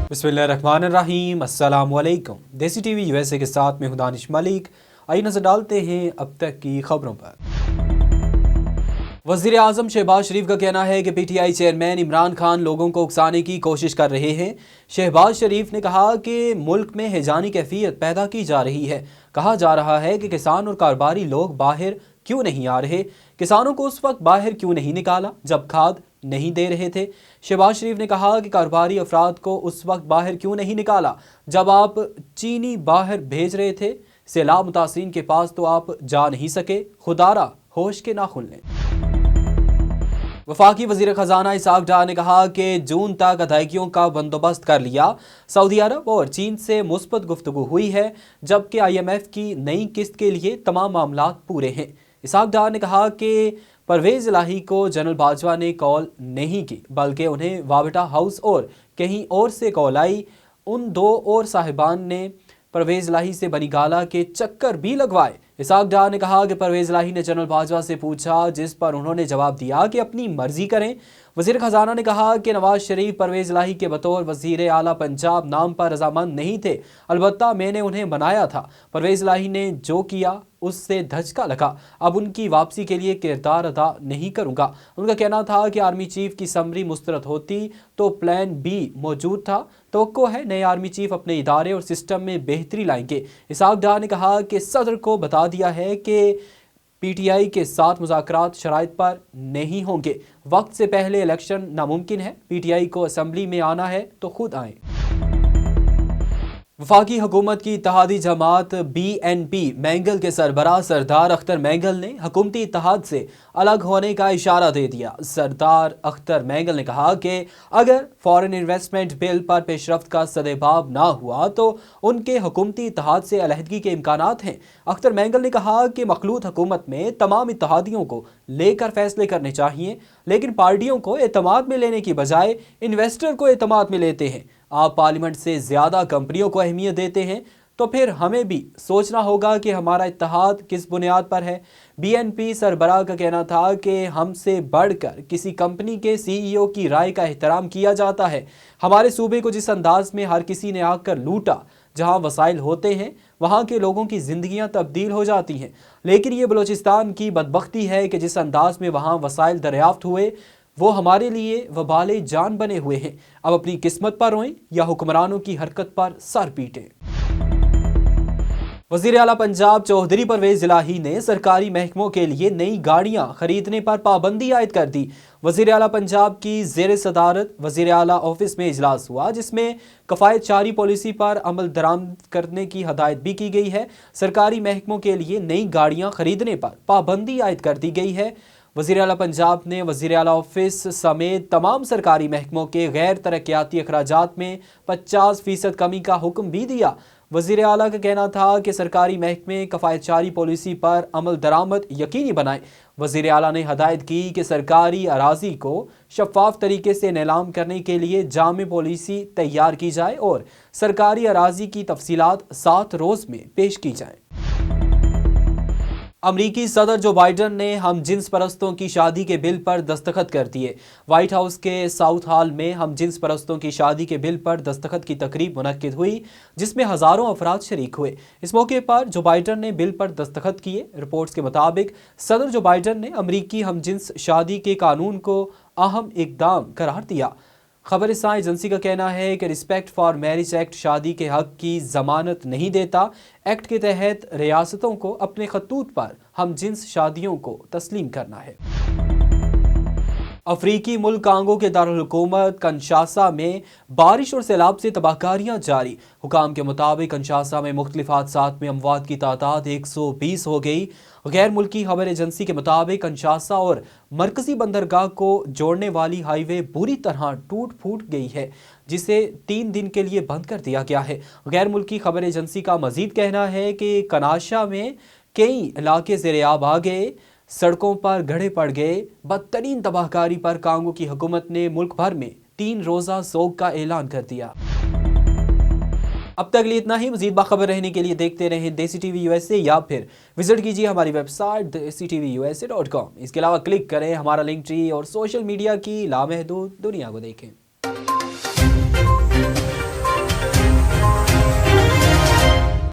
बिस्मिल्लाहिर्रहमानिर्रहीम, अस्सलाम वालेकुम। देसी टीवी यूएसए के साथ में हूं दानिश मलिक। आइए नजर डालते हैं अब तक की खबरों पर। वज़ीर आज़म शहबाज शरीफ का कहना है कि पीटीआई चेयरमैन इमरान खान लोगों को उकसाने की कोशिश कर रहे हैं। शहबाज शरीफ ने कहा कि मुल्क में हैजानी कैफियत पैदा की जा रही है। कहा जा रहा है कि किसान और कारोबारी लोग बाहर क्यों नहीं आ रहे, किसानों को उस वक्त बाहर क्यों नहीं निकाला जब खाद नहीं दे रहे थे। शहबाज शरीफ ने कहा कि कारोबारी अफराद को उस वक्त बाहर क्यों नहीं निकाला जब आप चीनी बाहर भेज रहे थे। सैलाब मुतासिरीन के पास तो आप जा नहीं सके, खुदारा होश के नाखुन लें। वफाकी वजीर खजाना इसहाक डार ने कहा कि जून तक अदायगियों का बंदोबस्त कर लिया। सऊदी अरब और चीन से मुस्बत गुफ्तगू हुई है, जबकि IMF की नई किस्त के लिए तमाम मामलात पूरे हैं। इसहाक डार ने कहा कि परवेज इलाही को जनरल बाजवा ने कॉल नहीं की, बल्कि उन्हें वाबटा हाउस और कहीं और से कॉल आई। उन दो और साहिबान ने परवेज इलाही से बनी गाला के चक्कर भी लगवाए। इसहाक डार ने कहा कि परवेज इलाही ने जनरल बाजवा से पूछा, जिस पर उन्होंने जवाब दिया कि अपनी मर्जी करें। वजीर खजाना ने कहा कि नवाज शरीफ परवेज इलाही के बतौर वजीर आला पंजाब नाम पर रजामंद नहीं थे, अलबत्ता मैंने उन्हें बनाया था। परवेज इलाही ने जो किया उससे धचका लगा, अब उनकी वापसी के लिए किरदार अदा नहीं करूंगा। उनका कहना था कि आर्मी चीफ की समरी मुस्तरद होती तो प्लान बी मौजूद था। तवक्को है नए आर्मी चीफ अपने इदारे और सिस्टम में बेहतरी लाएंगे। इसहाक डार ने कहा कि सदर को बता दिया है कि PTI के साथ मुज़ाकरात शराइत पर नहीं होंगे। वक्त से पहले इलेक्शन नामुमकिन है। PTI को असम्बली में आना है तो खुद आए। वफाकी हुकूमत की इत्तेहादी जमात BNP मैंगल के सरबराह सरदार अख्तर मैंगल ने हुकूमती इत्तेहाद से अलग होने का इशारा दे दिया। सरदार अख्तर मैंगल ने कहा कि अगर फॉरेन इन्वेस्टमेंट बिल पर पेशरफ्त का सदेबाब ना हुआ तो उनके हुकूमती इत्तेहाद से अलहदगी के इम्कानात हैं। अख्तर मैंगल ने कहा कि मखलूत हुकूमत में तमाम इत्तेहादियों को लेकर फैसले करने चाहिए, लेकिन पार्टियों को एतमाद में लेने की बजाय इन्वेस्टर को एतमाद में लेते हैं। आप पार्लियामेंट से ज्यादा कंपनियों को अहमियत देते हैं, तो फिर हमें भी सोचना होगा कि हमारा इत्तेहाद किस बुनियाद पर है। BNP सरबराह का कहना था कि हमसे बढ़कर किसी कंपनी के CEO की राय का एहतराम किया जाता है। हमारे सूबे को जिस अंदाज में हर किसी ने आकर लूटा, जहां वसाइल होते हैं वहां के लोगों की जिंदगियां तब्दील हो जाती हैं। लेकिन ये बलूचिस्तान की बदबख्ती है कि जिस अंदाज में वहां वसाइल दरियाफ्त हुए वो हमारे लिए वबाले जान बने हुए हैं। अब अपनी किस्मत पर रोएं या हुक्मरानों की हरकत पर सर पीटें। वज़ीर आला पंजाब चौधरी परवेज इलाही ने सरकारी महकमों के लिए नई गाड़ियां खरीदने पर पाबंदी आयद कर दी। वज़ीर आला पंजाब की ज़ेर सदारत वज़ीर आला ऑफिस में इजलास हुआ, जिसमें कफ़ायत जारी पॉलिसी पर अमल दरामद करने की हदायत भी की गई है। सरकारी महकमों के लिए नई गाड़ियां खरीदने पर पाबंदी आयद कर दी गई है। वज़ीर आला पंजाब ने वज़ीर आला ऑफिस समेत तमाम सरकारी महकमों के गैर तरक्याती अखराजात में 50% कमी का हुक्म भी दिया। वज़ीर आला का कहना था कि सरकारी महकमे कफ़ायत जारी पॉलिसी पर अमल दरामद यकीनी बनाएं। वज़ीर आला ने हदायत की कि सरकारी अराजी को शफाफ तरीके से नीलाम करने के लिए जामे पॉलिसी तैयार की जाए और सरकारी अराजी की तफसीलात 7 रोज़ में पेश की जाएँ। अमरीकी सदर जो बाइडन ने हम जिन्स परस्तों की शादी के बिल पर दस्तखत कर दिए। व्हाइट हाउस के साउथ हॉल में हम जिन्स परस्तों की शादी के बिल पर दस्तखत की तकरीब मुनक्किद हुई, जिसमें हजारों अफराद शरीक हुए। इस मौके पर जो बाइडन ने बिल पर दस्तखत किए। रिपोर्ट्स के मुताबिक सदर जो बाइडन ने अमरीकी हम जिन्स शादी के कानून को अहम इकदाम करार दिया। खबरसां एजेंसी का कहना है कि रिस्पेक्ट फॉर मैरिज एक्ट शादी के हक की जमानत नहीं देता। एक्ट के तहत रियासतों को अपने खतूत पर हम जिन्स शादियों को तस्लीम करना है। अफ्रीकी मुल्क कांगो के दारुल हुकूमत कंशासा में बारिश और सैलाब से तबाहकारियां जारी। हुकाम के मुताबिक कंशासा में मुख्तलिफ हादसात में अमवात की तादाद 120 हो गई। गैर मुल्की खबर एजेंसी के मुताबिक कंशासा और मरकजी बंदरगाह को जोड़ने वाली हाईवे बुरी तरह टूट फूट गई है, जिसे 3 दिन के लिए बंद कर दिया गया है। गैर मुल्की खबर एजेंसी का मजीद कहना है कि कनाशा में कई इलाके ज़ेर-ए-आब आ गए, सड़कों पर गड्ढे पड़ गए। बदतरीन तबाहकारी पर कांगो की हुकूमत ने मुल्क भर में 3 रोज़ा सोग का ऐलान कर दिया। अब तक लिए इतना ही। मजीद बाखबर रहने के लिए देखते रहें देसी टीवी यूएसए या फिर विजिट कीजिए हमारी वेबसाइट DesiTVUSA.com। इसके अलावा क्लिक करें हमारा लिंक ट्री और सोशल मीडिया की लामहदूद दुनिया को देखें।